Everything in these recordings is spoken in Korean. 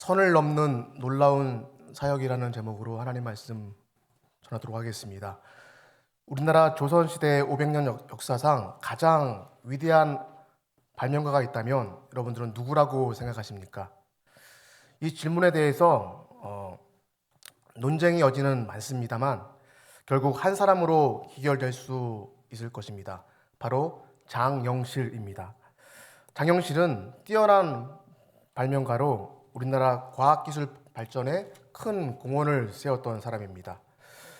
선을 넘는 놀라운 사역이라는 제목으로 하나님 말씀 전하도록 하겠습니다. 우리나라 조선시대 500년 역사상 가장 위대한 발명가가 있다면 여러분들은 누구라고 생각하십니까? 이 질문에 대해서 논쟁의 여지는 많습니다만 결국 한 사람으로 기결될 수 있을 것입니다. 바로 장영실입니다. 장영실은 뛰어난 발명가로 우리나라 과학기술 발전에 큰 공헌을 세웠던 사람입니다.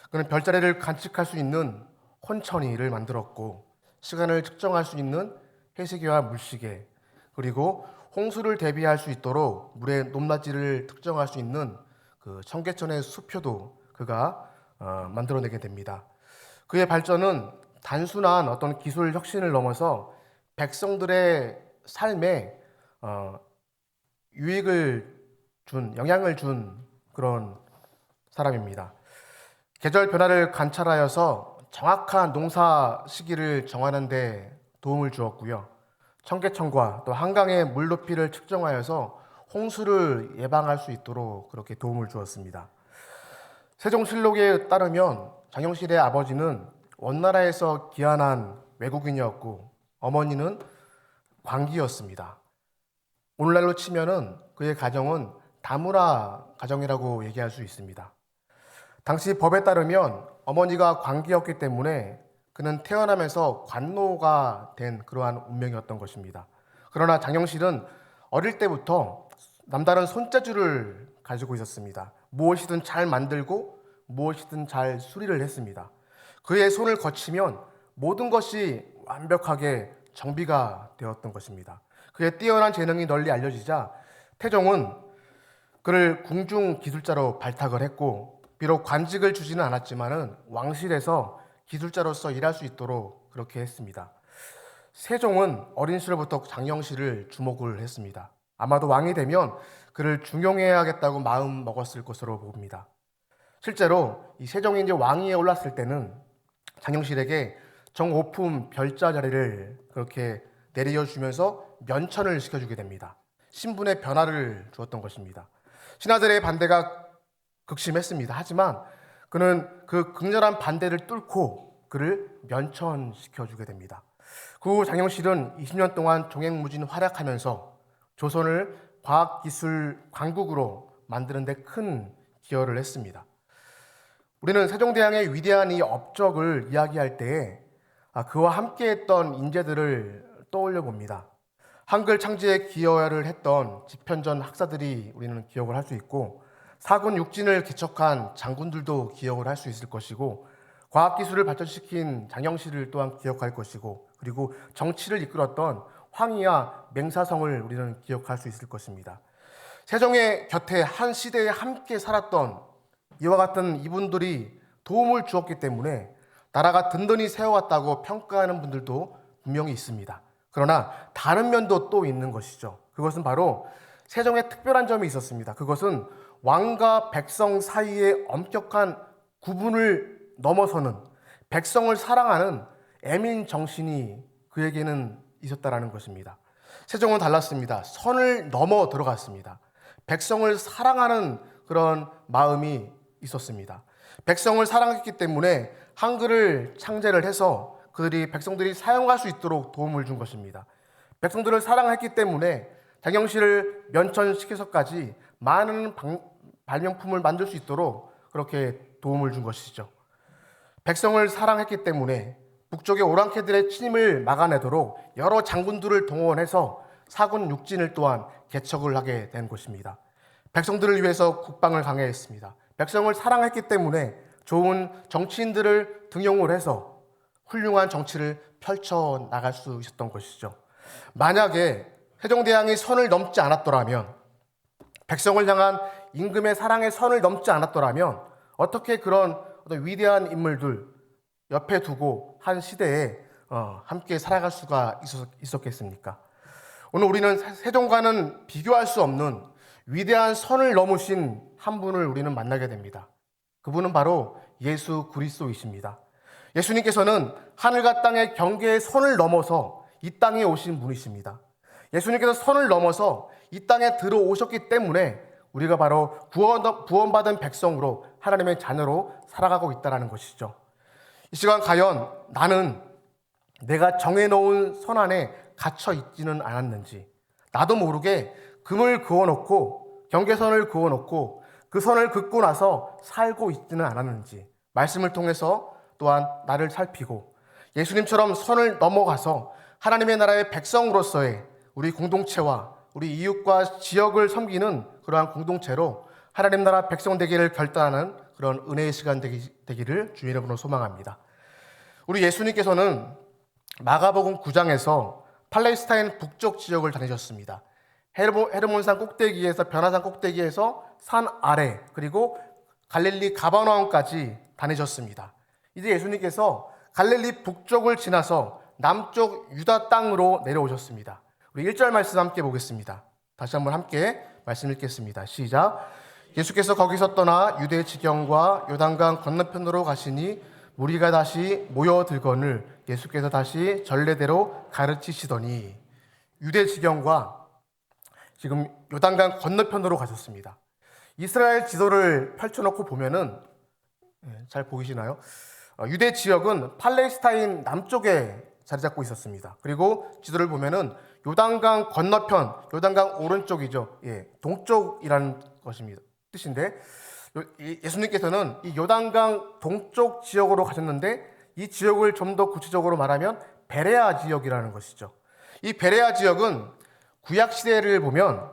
그는 별자리를 관측할 수 있는 혼천이를 만들었고, 시간을 측정할 수 있는 해시계와 물시계, 그리고 홍수를 대비할 수 있도록 물의 높낮이를 특정할 수 있는 그 청계천의 수표도 그가 만들어내게 됩니다. 그의 발전은 단순한 어떤 기술 혁신을 넘어서 백성들의 삶에 영향을 준 그런 사람입니다. 계절 변화를 관찰하여서 정확한 농사 시기를 정하는 데 도움을 주었고요. 청계천과 또 한강의 물 높이를 측정하여서 홍수를 예방할 수 있도록 그렇게 도움을 주었습니다. 세종실록에 따르면 장영실의 아버지는 원나라에서 귀환한 외국인이었고 어머니는 광기였습니다. 오늘날로 치면은 그의 가정은 다문화 가정이라고 얘기할 수 있습니다. 당시 법에 따르면 어머니가 광기였기 때문에 그는 태어나면서 관노가 된 그러한 운명이었던 것입니다. 그러나 장영실은 어릴 때부터 남다른 손재주를 가지고 있었습니다. 무엇이든 잘 만들고 무엇이든 잘 수리를 했습니다. 그의 손을 거치면 모든 것이 완벽하게 정비가 되었던 것입니다. 그의 뛰어난 재능이 널리 알려지자 태종은 그를 궁중 기술자로 발탁을 했고, 비록 관직을 주지는 않았지만은 왕실에서 기술자로서 일할 수 있도록 그렇게 했습니다. 세종은 어린 시절부터 장영실을 주목을 했습니다. 아마도 왕이 되면 그를 중용해야겠다고 마음 먹었을 것으로 봅니다. 실제로 이 세종이 이제 왕위에 올랐을 때는 장영실에게 정오품 별자 자리를 그렇게 내려주면서 면천을 시켜주게 됩니다. 신분의 변화를 주었던 것입니다. 신하들의 반대가 극심했습니다. 하지만 그는 그 극렬한 반대를 뚫고 그를 면천시켜주게 됩니다. 그 후 장영실은 20년 동안 종횡무진 활약하면서 조선을 과학기술 강국으로 만드는 데 큰 기여를 했습니다. 우리는 세종대왕의 위대한 이 업적을 이야기할 때에 그와 함께했던 인재들을 떠올려 봅니다. 한글 창제에 기여를 했던 집현전 학사들이 우리는 기억을 할 수 있고, 사군 육진을 개척한 장군들도 기억을 할 수 있을 것이고, 과학기술을 발전시킨 장영실을 또한 기억할 것이고, 그리고 정치를 이끌었던 황희와 맹사성을 우리는 기억할 수 있을 것입니다. 세종의 곁에 한 시대에 함께 살았던 이와 같은 이분들이 도움을 주었기 때문에 나라가 든든히 세워왔다고 평가하는 분들도 분명히 있습니다. 그러나 다른 면도 또 있는 것이죠. 그것은 바로 세종의 특별한 점이 있었습니다. 그것은 왕과 백성 사이의 엄격한 구분을 넘어서는 백성을 사랑하는 애민 정신이 그에게는 있었다라는 것입니다. 세종은 달랐습니다. 선을 넘어 들어갔습니다. 백성을 사랑하는 그런 마음이 있었습니다. 백성을 사랑했기 때문에 한글을 창제를 해서 백성들이 사용할 수 있도록 도움을 준 것입니다. 백성들을 사랑했기 때문에 장영실을 면천시켜서까지 많은 발명품을 만들 수 있도록 그렇게 도움을 준 것이죠. 백성을 사랑했기 때문에 북쪽의 오랑캐들의 침입을 막아내도록 여러 장군들을 동원해서 사군 육진을 또한 개척을 하게 된 것입니다. 백성들을 위해서 국방을 강화했습니다. 백성을 사랑했기 때문에 좋은 정치인들을 등용을 해서 훌륭한 정치를 펼쳐나갈 수 있었던 것이죠. 만약에 세종대왕이 선을 넘지 않았더라면, 백성을 향한 임금의 사랑의 선을 넘지 않았더라면 어떻게 그런 어떤 위대한 인물들 옆에 두고 한 시대에 함께 살아갈 수가 있었겠습니까? 오늘 우리는 세종과는 비교할 수 없는 위대한 선을 넘으신 한 분을 우리는 만나게 됩니다. 그분은 바로 예수 그리스도이십니다. 예수님께서는 하늘과 땅의 경계의 선을 넘어서 이 땅에 오신 분이십니다. 예수님께서 선을 넘어서 이 땅에 들어오셨기 때문에 우리가 바로 구원받은 백성으로 하나님의 자녀로 살아가고 있다는 것이죠. 이 시간 과연 나는 내가 정해놓은 선 안에 갇혀 있지는 않았는지, 나도 모르게 금을 그어놓고 경계선을 그어놓고 그 선을 긋고 나서 살고 있지는 않았는지, 말씀을 통해서 또한 나를 살피고 예수님처럼 선을 넘어가서 하나님의 나라의 백성으로서의 우리 공동체와 우리 이웃과 지역을 섬기는 그러한 공동체로 하나님 나라 백성 되기를 결단하는 그런 은혜의 시간 되기를 주의 이름으로 소망합니다. 우리 예수님께서는 마가복음 9장에서 팔레스타인 북쪽 지역을 다니셨습니다. 헤르몬산 꼭대기에서 변화산 꼭대기에서 산 아래 그리고 갈릴리 가버나움까지 다니셨습니다. 이제 예수님께서 갈릴리 북쪽을 지나서 남쪽 유다 땅으로 내려오셨습니다. 우리 1절 말씀 함께 보겠습니다. 다시 한번 함께 말씀 읽겠습니다. 시작. 예수께서 거기서 떠나 유대 지경과 요단강 건너편으로 가시니 무리가 다시 모여들거늘 예수께서 다시 전례대로 가르치시더니, 유대 지경과 지금 요단강 건너편으로 가셨습니다. 이스라엘 지도를 펼쳐놓고 보면은 잘 보이시나요? 유대 지역은 팔레스타인 남쪽에 자리 잡고 있었습니다. 그리고 지도를 보면은 요단강 건너편, 요단강 오른쪽이죠. 동쪽이라는 것입니다. 뜻인데, 예수님께서는 이 요단강 동쪽 지역으로 가셨는데, 이 지역을 좀 더 구체적으로 말하면 베레아 지역이라는 것이죠. 이 베레아 지역은 구약 시대를 보면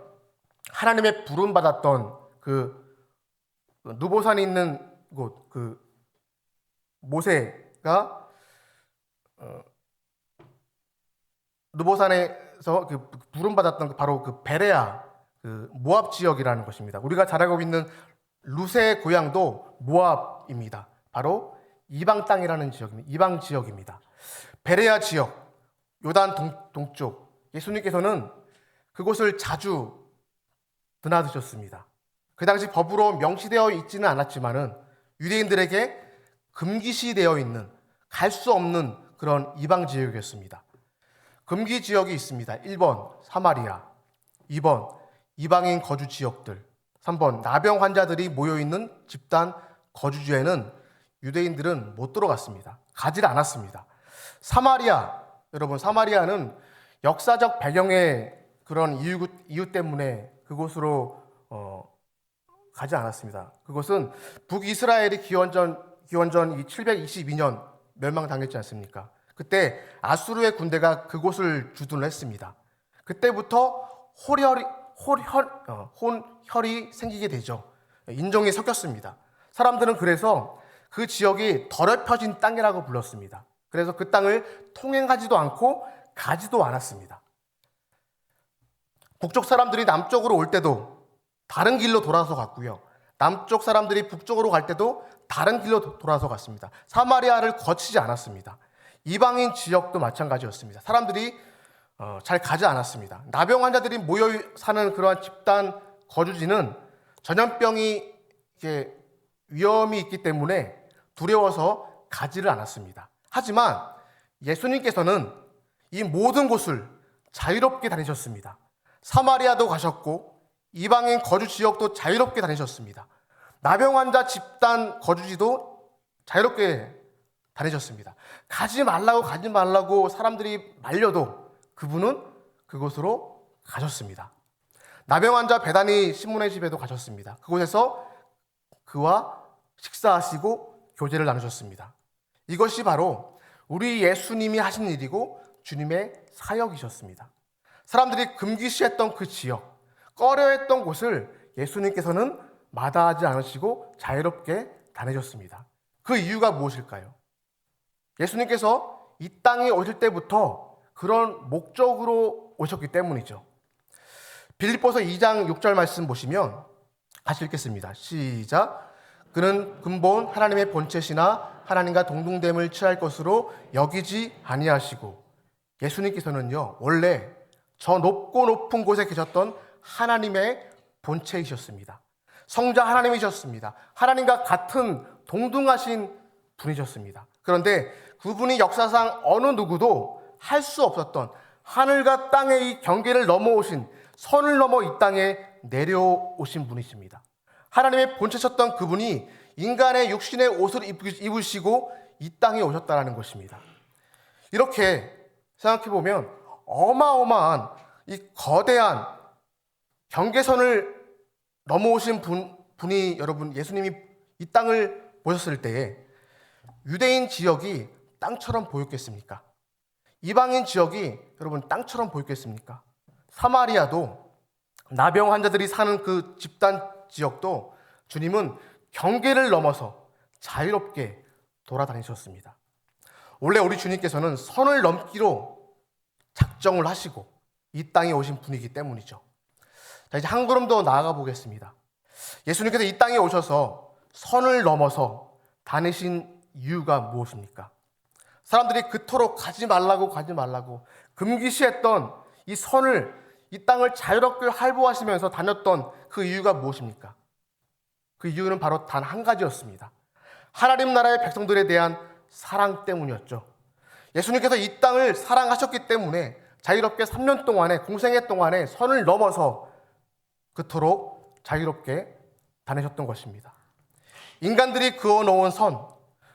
하나님의 부름 받았던 그 누보산이 있는 곳, 그 모세가 누보산에서 그 부름 받았던 바로 그 베레아, 그 모압 지역이라는 것입니다. 우리가 잘 알고 있는 룻의 고향도 모압입니다. 바로 이방 땅이라는 지역입니다. 이방 지역입니다. 베레아 지역, 요단 동쪽, 예수님께서는 그곳을 자주 드나드셨습니다. 그 당시 법으로 명시되어 있지는 않았지만은 유대인들에게 금기시되어 있는, 갈 수 없는 그런 이방 지역이었습니다. 금기 지역이 있습니다. 1번 사마리아, 2번 이방인 거주 지역들, 3번 나병 환자들이 모여있는 집단 거주지에는 유대인들은 못 들어갔습니다. 가지 않았습니다. 사마리아, 여러분, 사마리아는 역사적 배경의 그런 이유 때문에 그곳으로 가지 않았습니다. 그것은 북이스라엘이 기원전 722년 멸망당했지 않습니까? 그때 아수르의 군대가 그곳을 주둔을 했습니다. 그때부터 혼혈이 생기게 되죠. 인종이 섞였습니다. 사람들은 그래서 그 지역이 더럽혀진 땅이라고 불렀습니다. 그래서 그 땅을 통행하지도 않고 가지도 않았습니다. 북쪽 사람들이 남쪽으로 올 때도 다른 길로 돌아서 갔고요. 남쪽 사람들이 북쪽으로 갈 때도 다른 길로 돌아서 갔습니다. 사마리아를 거치지 않았습니다. 이방인 지역도 마찬가지였습니다. 사람들이 잘 가지 않았습니다. 나병 환자들이 모여 사는 그러한 집단 거주지는 전염병이 위험이 있기 때문에 두려워서 가지를 않았습니다. 하지만 예수님께서는 이 모든 곳을 자유롭게 다니셨습니다. 사마리아도 가셨고 이방인 거주 지역도 자유롭게 다니셨습니다. 나병 환자 집단 거주지도 자유롭게 다니셨습니다. 가지 말라고 사람들이 말려도 그분은 그곳으로 가셨습니다. 나병 환자 베다니 시몬의 집에도 가셨습니다. 그곳에서 그와 식사하시고 교제를 나누셨습니다. 이것이 바로 우리 예수님이 하신 일이고 주님의 사역이셨습니다. 사람들이 금기시했던 그 지역, 꺼려했던 곳을 예수님께서는 마다하지 않으시고 자유롭게 다니셨습니다. 그 이유가 무엇일까요? 예수님께서 이 땅에 오실 때부터 그런 목적으로 오셨기 때문이죠. 빌립보서 2장 6절 말씀 보시면 같이 읽겠습니다. 시작. 그는 근본 하나님의 본체시나 하나님과 동등됨을 취할 것으로 여기지 아니하시고, 예수님께서는요 원래 저 높고 높은 곳에 계셨던 하나님의 본체이셨습니다. 성자 하나님이셨습니다. 하나님과 같은 동등하신 분이셨습니다. 그런데 그분이 역사상 어느 누구도 할 수 없었던 하늘과 땅의 이 경계를 넘어오신, 선을 넘어 이 땅에 내려오신 분이십니다. 하나님의 본체셨던 그분이 인간의 육신의 옷을 입으시고 이 땅에 오셨다는 것입니다. 이렇게 생각해보면 어마어마한 이 거대한 경계선을 넘어오신 분이 여러분 예수님이 이 땅을 보셨을 때에 유대인 지역이 땅처럼 보였겠습니까? 이방인 지역이 여러분 땅처럼 보였겠습니까? 사마리아도 나병 환자들이 사는 그 집단 지역도 주님은 경계를 넘어서 자유롭게 돌아다니셨습니다. 원래 우리 주님께서는 선을 넘기로 작정을 하시고 이 땅에 오신 분이기 때문이죠. 자, 이제 한 걸음 더 나아가 보겠습니다. 예수님께서 이 땅에 오셔서 선을 넘어서 다니신 이유가 무엇입니까? 사람들이 그토록 가지 말라고 금기시했던 이 선을, 이 땅을 자유롭게 활보하시면서 다녔던 그 이유가 무엇입니까? 그 이유는 바로 단 한 가지였습니다. 하나님 나라의 백성들에 대한 사랑 때문이었죠. 예수님께서 이 땅을 사랑하셨기 때문에 자유롭게 3년 동안에, 공생애 동안에 선을 넘어서 그토록 자유롭게 다니셨던 것입니다. 인간들이 그어놓은 선,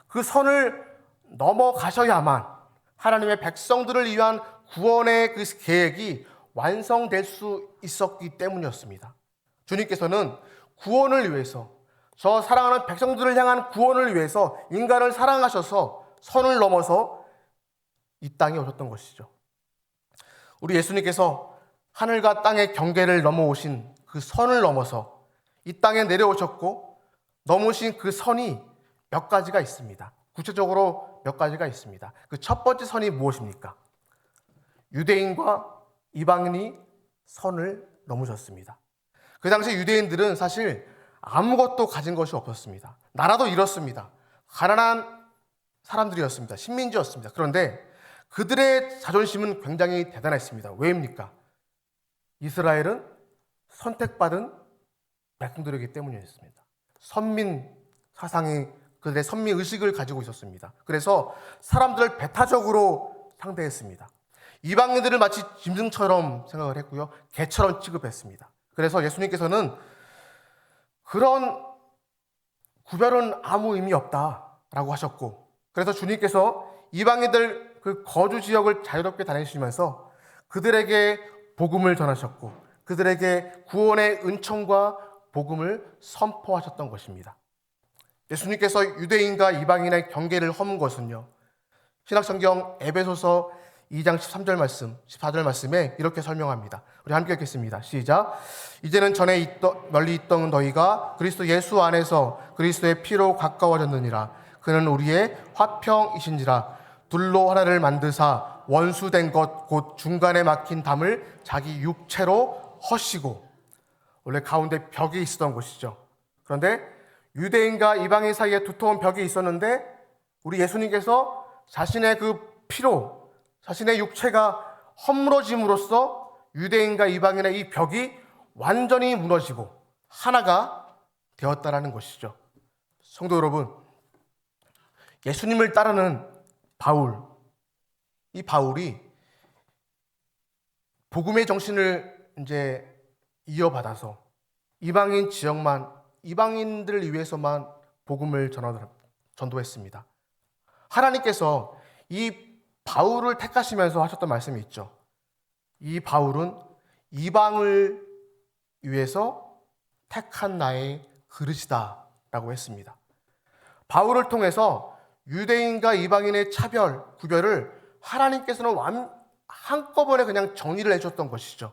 그 선을 넘어가셔야만 하나님의 백성들을 위한 구원의 그 계획이 완성될 수 있었기 때문이었습니다. 주님께서는 구원을 위해서, 저 사랑하는 백성들을 향한 구원을 위해서 인간을 사랑하셔서 선을 넘어서 이 땅에 오셨던 것이죠. 우리 예수님께서 하늘과 땅의 경계를 넘어오신 그 선을 넘어서 이 땅에 내려오셨고, 넘으신 그 선이 몇 가지가 있습니다. 구체적으로 몇 가지가 있습니다. 그 첫 번째 선이 무엇입니까? 유대인과 이방인이 선을 넘으셨습니다. 그 당시 유대인들은 사실 아무것도 가진 것이 없었습니다. 나라도 잃었습니다. 가난한 사람들이었습니다. 식민지였습니다. 그런데 그들의 자존심은 굉장히 대단했습니다. 왜입니까? 이스라엘은 선택받은 백성들이기 때문이었습니다. 선민 사상이, 그들의 선민 의식을 가지고 있었습니다. 그래서 사람들을 배타적으로 상대했습니다. 이방인들을 마치 짐승처럼 생각을 했고요, 개처럼 취급했습니다. 그래서 예수님께서는 그런 구별은 아무 의미 없다라고 하셨고, 그래서 주님께서 이방인들 그 거주 지역을 자유롭게 다니시면서 그들에게 복음을 전하셨고, 그들에게 구원의 은총과 복음을 선포하셨던 것입니다. 예수님께서 유대인과 이방인의 경계를 허문 것은요, 신약성경 에베소서 2장 13절 말씀, 14절 말씀에 이렇게 설명합니다. 우리 함께 읽겠습니다. 시작. 이제는 전에 멀리 있던 너희가 그리스도 예수 안에서 그리스도의 피로 가까워졌느니라. 그는 우리의 화평이신지라. 둘로 하나를 만드사 원수된 것 곧 중간에 막힌 담을 자기 육체로 허시고. 원래 가운데 벽이 있었던 곳이죠. 그런데 유대인과 이방인 사이에 두터운 벽이 있었는데 우리 예수님께서 자신의 그 피로, 자신의 육체가 허물어짐으로써 유대인과 이방인의 이 벽이 완전히 무너지고 하나가 되었다라는 것이죠. 성도 여러분, 예수님을 따르는 바울, 이 바울이 복음의 정신을 이제 이어받아서 이방인 지역만, 이방인들을 위해서만 복음을 전도했습니다. 하나님께서 이 바울을 택하시면서 하셨던 말씀이 있죠. 이 바울은 이방을 위해서 택한 나의 그릇이다 라고 했습니다. 바울을 통해서 유대인과 이방인의 차별, 구별을 하나님께서는 한꺼번에 그냥 정리를 해줬던 것이죠.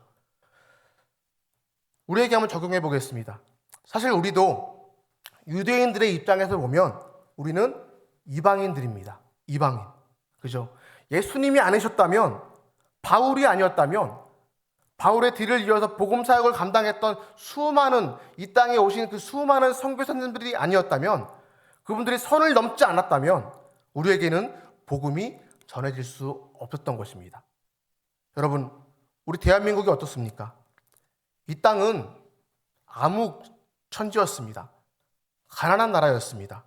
우리에게 한번 적용해 보겠습니다. 사실 우리도 유대인들의 입장에서 보면 우리는 이방인들입니다. 이방인. 그죠? 예수님이 아니셨다면, 바울이 아니었다면, 바울의 뒤를 이어서 복음 사역을 감당했던 수많은, 이 땅에 오신 그 수많은 선교사님들이 아니었다면, 그분들이 선을 넘지 않았다면 우리에게는 복음이 전해질 수 없었던 것입니다. 여러분, 우리 대한민국이 어떻습니까? 이 땅은 암흑 천지였습니다. 가난한 나라였습니다.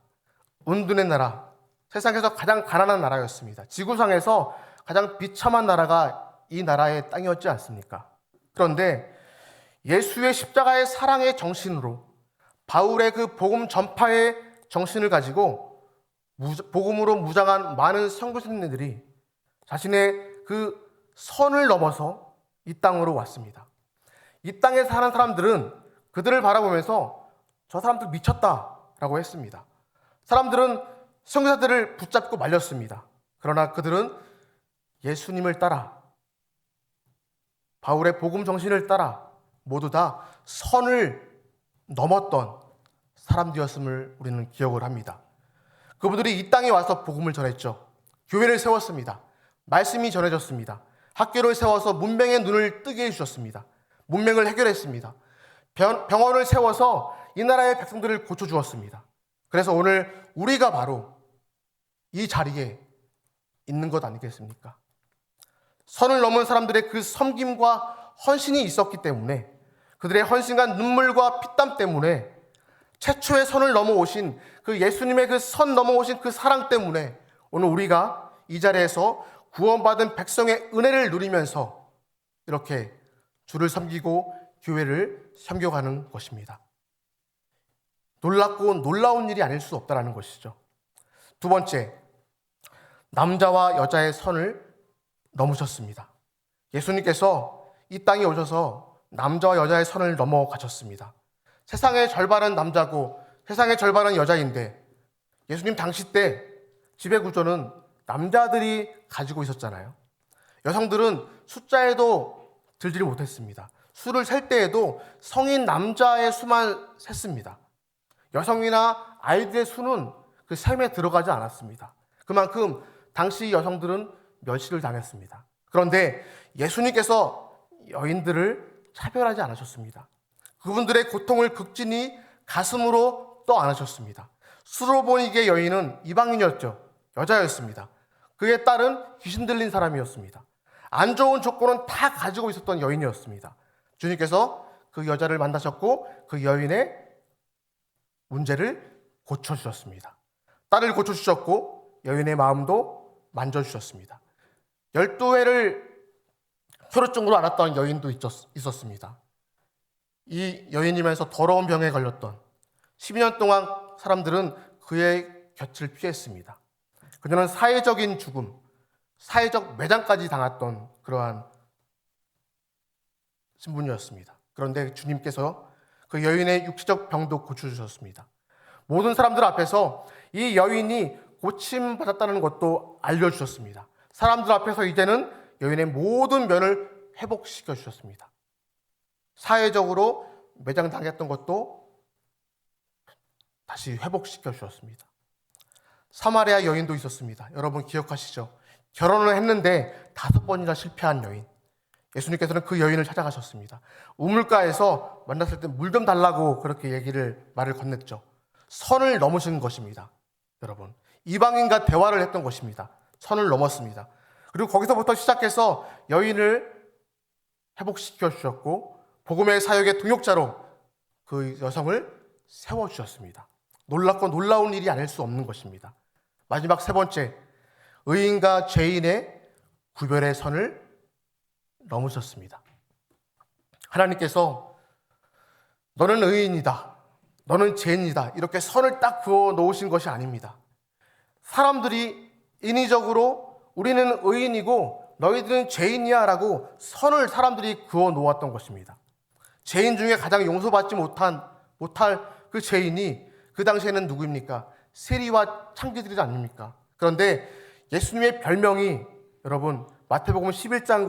은둔의 나라, 세상에서 가장 가난한 나라였습니다. 지구상에서 가장 비참한 나라가 이 나라의 땅이었지 않습니까? 그런데 예수의 십자가의 사랑의 정신으로 바울의 그 복음 전파의 정신을 가지고 복음으로 무장한 많은 선교사님들이 자신의 그 선을 넘어서 이 땅으로 왔습니다. 이 땅에 사는 사람들은 그들을 바라보면서 저 사람들 미쳤다라고 했습니다. 사람들은 선교사들을 붙잡고 말렸습니다. 그러나 그들은 예수님을 따라 바울의 복음 정신을 따라 모두 다 선을 넘었던 사람들이었음을 우리는 기억을 합니다. 그분들이 이 땅에 와서 복음을 전했죠. 교회를 세웠습니다. 말씀이 전해졌습니다. 학교를 세워서 문맹의 눈을 뜨게 해주셨습니다. 문맹을 해결했습니다. 병원을 세워서 이 나라의 백성들을 고쳐주었습니다. 그래서 오늘 우리가 바로 이 자리에 있는 것 아니겠습니까? 선을 넘은 사람들의 그 섬김과 헌신이 있었기 때문에, 그들의 헌신과 눈물과 피땀 때문에, 최초의 선을 넘어오신 그 예수님의 그 선 넘어오신 그 사랑 때문에 오늘 우리가 이 자리에서 구원받은 백성의 은혜를 누리면서 이렇게 주를 섬기고 교회를 섬겨가는 것입니다. 놀랍고 놀라운 일이 아닐 수 없다는 것이죠. 두 번째, 남자와 여자의 선을 넘으셨습니다. 예수님께서 이 땅에 오셔서 남자와 여자의 선을 넘어가셨습니다. 세상의 절반은 남자고 세상의 절반은 여자인데, 예수님 당시 때 지배구조는 남자들이 가지고 있었잖아요. 여성들은 숫자에도 들지를 못했습니다. 수를 셀 때에도 성인 남자의 수만 셌습니다. 여성이나 아이들의 수는 그 셈에 들어가지 않았습니다. 그만큼 당시 여성들은 멸시를 당했습니다. 그런데 예수님께서 여인들을 차별하지 않으셨습니다. 그분들의 고통을 극진히 가슴으로 떠 안으셨습니다. 수로보니게 여인은 이방인이었죠. 여자였습니다. 그의 딸은 귀신 들린 사람이었습니다. 안 좋은 조건은 다 가지고 있었던 여인이었습니다. 주님께서 그 여자를 만나셨고 그 여인의 문제를 고쳐주셨습니다. 딸을 고쳐주셨고 여인의 마음도 만져주셨습니다. 12회를 혈우증으로 앓았던 여인도 있었습니다. 이 여인이면서 더러운 병에 걸렸던 12년 동안 사람들은 그의 곁을 피했습니다. 그녀는 사회적인 죽음, 사회적 매장까지 당했던 그러한 신분이었습니다. 그런데 주님께서 그 여인의 육체적 병도 고쳐주셨습니다. 모든 사람들 앞에서 이 여인이 고침받았다는 것도 알려주셨습니다. 사람들 앞에서 이제는 여인의 모든 면을 회복시켜 주셨습니다. 사회적으로 매장당했던 것도 다시 회복시켜 주셨습니다. 사마리아 여인도 있었습니다. 여러분 기억하시죠? 결혼을 했는데 5번이나 실패한 여인. 예수님께서는 그 여인을 찾아가셨습니다. 우물가에서 만났을 때 물 좀 달라고 그렇게 말을 건넸죠. 선을 넘으신 것입니다. 여러분, 이방인과 대화를 했던 것입니다. 선을 넘었습니다. 그리고 거기서부터 시작해서 여인을 회복시켜 주셨고 복음의 사역의 동역자로 그 여성을 세워주셨습니다. 놀랍고 놀라운 일이 아닐 수 없는 것입니다. 마지막 세 번째, 의인과 죄인의 구별의 선을 넘으셨습니다. 하나님께서 너는 의인이다, 너는 죄인이다 이렇게 선을 딱 그어 놓으신 것이 아닙니다. 사람들이 인위적으로 우리는 의인이고 너희들은 죄인이야 라고 선을 사람들이 그어 놓았던 것입니다. 죄인 중에 가장 용서받지 못할 그 죄인이 그 당시에는 누구입니까? 세리와 창기들이 아닙니까? 그런데 예수님의 별명이 여러분 마태복음 11장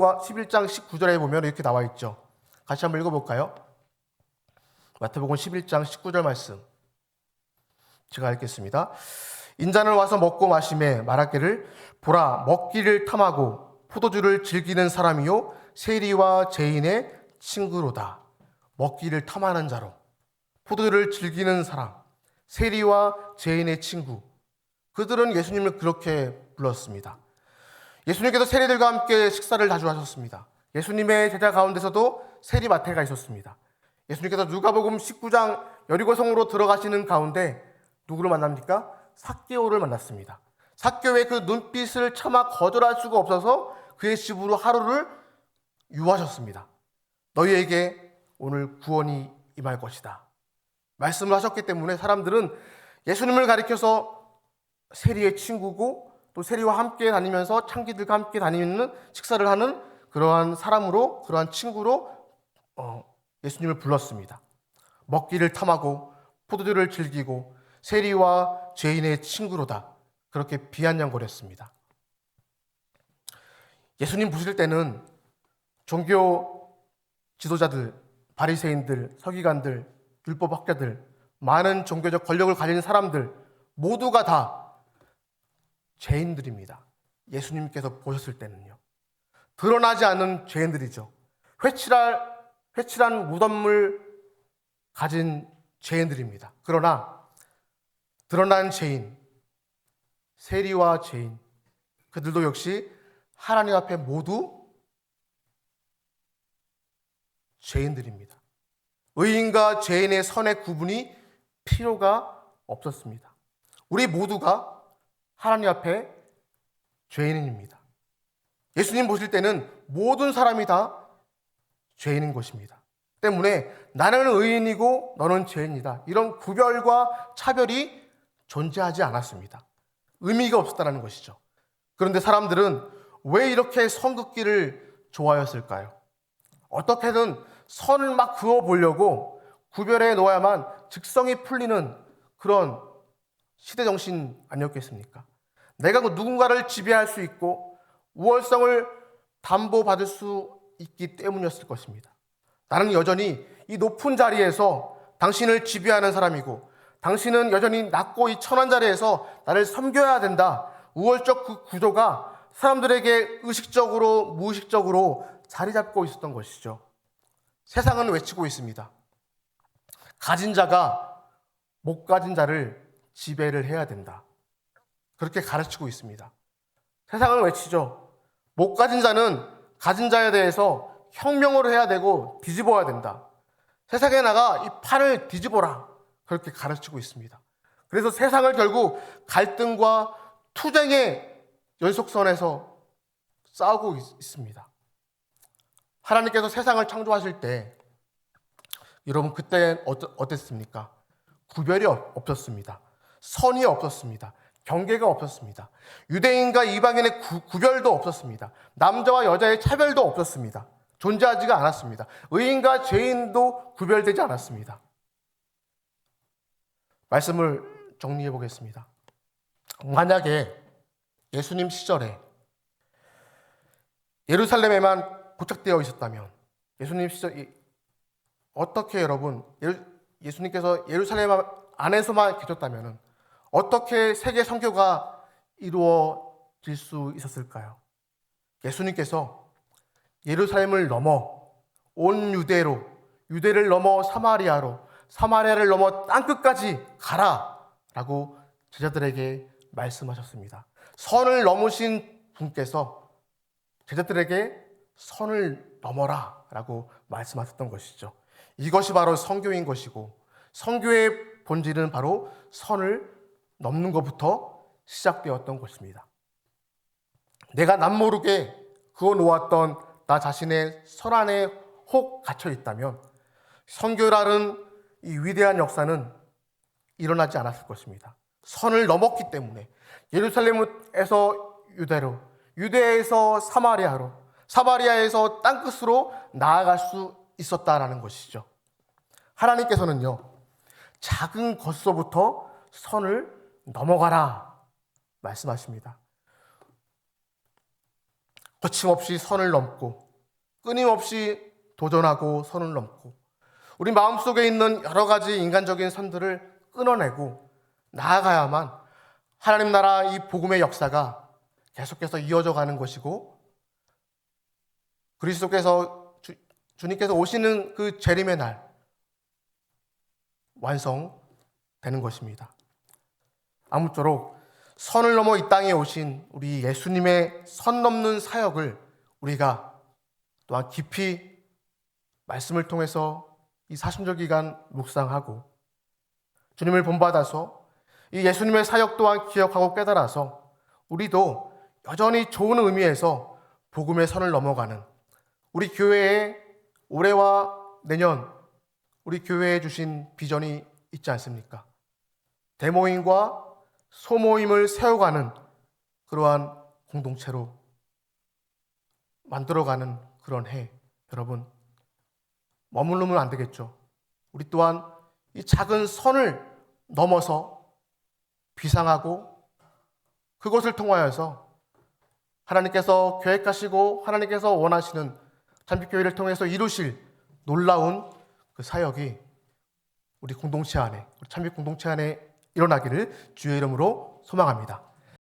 19절에 보면 이렇게 나와 있죠. 같이 한번 읽어볼까요? 마태복음 11장 19절 말씀 제가 읽겠습니다. 인자는 와서 먹고 마시매 말하기를 보라 먹기를 탐하고 포도주를 즐기는 사람이요 세리와 죄인의 친구로다. 먹기를 탐하는 자로 포도주를 즐기는 사람, 세리와 죄인의 친구, 그들은 예수님을 그렇게 불렀습니다. 예수님께서 세리들과 함께 식사를 자주 하셨습니다. 예수님의 제자 가운데서도 세리 마태가 있었습니다. 예수님께서 누가복음 19장 여리고성으로 들어가시는 가운데 누구를 만납니까? 삭개오를 만났습니다. 삭개오의 그 눈빛을 차마 거절할 수가 없어서 그의 집으로 하루를 유하셨습니다. 너희에게 오늘 구원이 임할 것이다. 말씀을 하셨기 때문에 사람들은 예수님을 가리켜서 세리의 친구고 또 세리와 함께 다니면서 창기들과 함께 다니는 식사를 하는 그러한 사람으로, 그러한 친구로 예수님을 불렀습니다. 먹기를 탐하고 포도주를 즐기고 세리와 죄인의 친구로다, 그렇게 비아냥거렸습니다. 예수님 보실 때는 종교 지도자들, 바리새인들, 서기관들, 율법학자들, 많은 종교적 권력을 가진 사람들 모두가 다 죄인들입니다. 예수님께서 보셨을 때는요. 드러나지 않은 죄인들이죠. 회칠한 무덤을 가진 죄인들입니다. 그러나 드러난 죄인, 세리와 죄인, 그들도 역시 하나님 앞에 모두 죄인들입니다. 의인과 죄인의 선의 구분이 필요가 없었습니다. 우리 모두가 하나님 앞에 죄인입니다. 예수님 보실 때는 모든 사람이 다 죄인인 것입니다. 때문에 나는 의인이고 너는 죄인이다, 이런 구별과 차별이 존재하지 않았습니다. 의미가 없었다는 것이죠. 그런데 사람들은 왜 이렇게 선 긋기를 좋아했을까요? 어떻게든 선을 막 그어보려고 구별해 놓아야만 직성이 풀리는 그런 시대정신 아니었겠습니까? 내가 누군가를 지배할 수 있고 우월성을 담보받을 수 있기 때문이었을 것입니다. 나는 여전히 이 높은 자리에서 당신을 지배하는 사람이고 당신은 여전히 낮고 이 천한 자리에서 나를 섬겨야 된다. 우월적 그 구조가 사람들에게 의식적으로 무의식적으로 자리 잡고 있었던 것이죠. 세상은 외치고 있습니다. 가진 자가 못 가진 자를 지배를 해야 된다. 그렇게 가르치고 있습니다. 세상은 외치죠. 못 가진 자는 가진 자에 대해서 혁명을 해야 되고 뒤집어야 된다. 세상에 나가 이 판을 뒤집어라. 그렇게 가르치고 있습니다. 그래서 세상을 결국 갈등과 투쟁의 연속선에서 싸우고 있습니다. 하나님께서 세상을 창조하실 때 여러분 그때 어땠습니까? 구별이 없었습니다. 선이 없었습니다. 경계가 없었습니다. 유대인과 이방인의 구별도 없었습니다. 남자와 여자의 차별도 없었습니다. 존재하지가 않았습니다. 의인과 죄인도 구별되지 않았습니다. 말씀을 정리해 보겠습니다. 만약에 예수님 시절에 예루살렘에만 고착되어 있었다면, 예수님 시절 어떻게 여러분 예수님께서 예루살렘 안에서만 계셨다면 어떻게 세계 선교가 이루어질 수 있었을까요? 예수님께서 예루살렘을 넘어 온 유대를 넘어 사마리아를 넘어 땅끝까지 가라라고 제자들에게 말씀하셨습니다. 선을 넘으신 분께서 제자들에게 선을 넘어라라고 말씀하셨던 것이죠. 이것이 바로 선교인 것이고, 선교의 본질은 바로 선을 넘는 것부터 시작되었던 것입니다. 내가 남모르게 그어놓았던 나 자신의 선 안에 혹 갇혀 있다면 선교라는 이 위대한 역사는 일어나지 않았을 것입니다. 선을 넘었기 때문에 예루살렘에서 유대로, 유대에서 사마리아로, 사마리아에서 땅끝으로 나아갈 수 있었다라는 것이죠. 하나님께서는요, 작은 것서부터 선을 넘어가라 말씀하십니다. 거침없이 선을 넘고 끊임없이 도전하고 선을 넘고 우리 마음속에 있는 여러 가지 인간적인 선들을 끊어내고 나아가야만 하나님 나라 이 복음의 역사가 계속해서 이어져 가는 것이고, 그리스도께서 주님께서 오시는 그 재림의 날 완성되는 것입니다. 아무쪼록 선을 넘어 이 땅에 오신 우리 예수님의 선 넘는 사역을 우리가 또한 깊이 말씀을 통해서 이 사순절 기간 묵상하고 주님을 본받아서 이 예수님의 사역 또한 기억하고 깨달아서 우리도 여전히 좋은 의미에서 복음의 선을 넘어가는 우리 교회의 올해와 내년 우리 교회에 주신 비전이 있지 않습니까? 대모임과 소모임을 세워가는 그러한 공동체로 만들어가는 그런 해, 여러분 머무르면 안 되겠죠. 우리 또한 이 작은 선을 넘어서 비상하고 그것을 통하여서 하나님께서 계획하시고 하나님께서 원하시는 참빛교회를 통해서 이루실 놀라운 그 사역이 우리 공동체 안에, 우리 참빛 공동체 안에 일어나기를 주의 이름으로 소망합니다.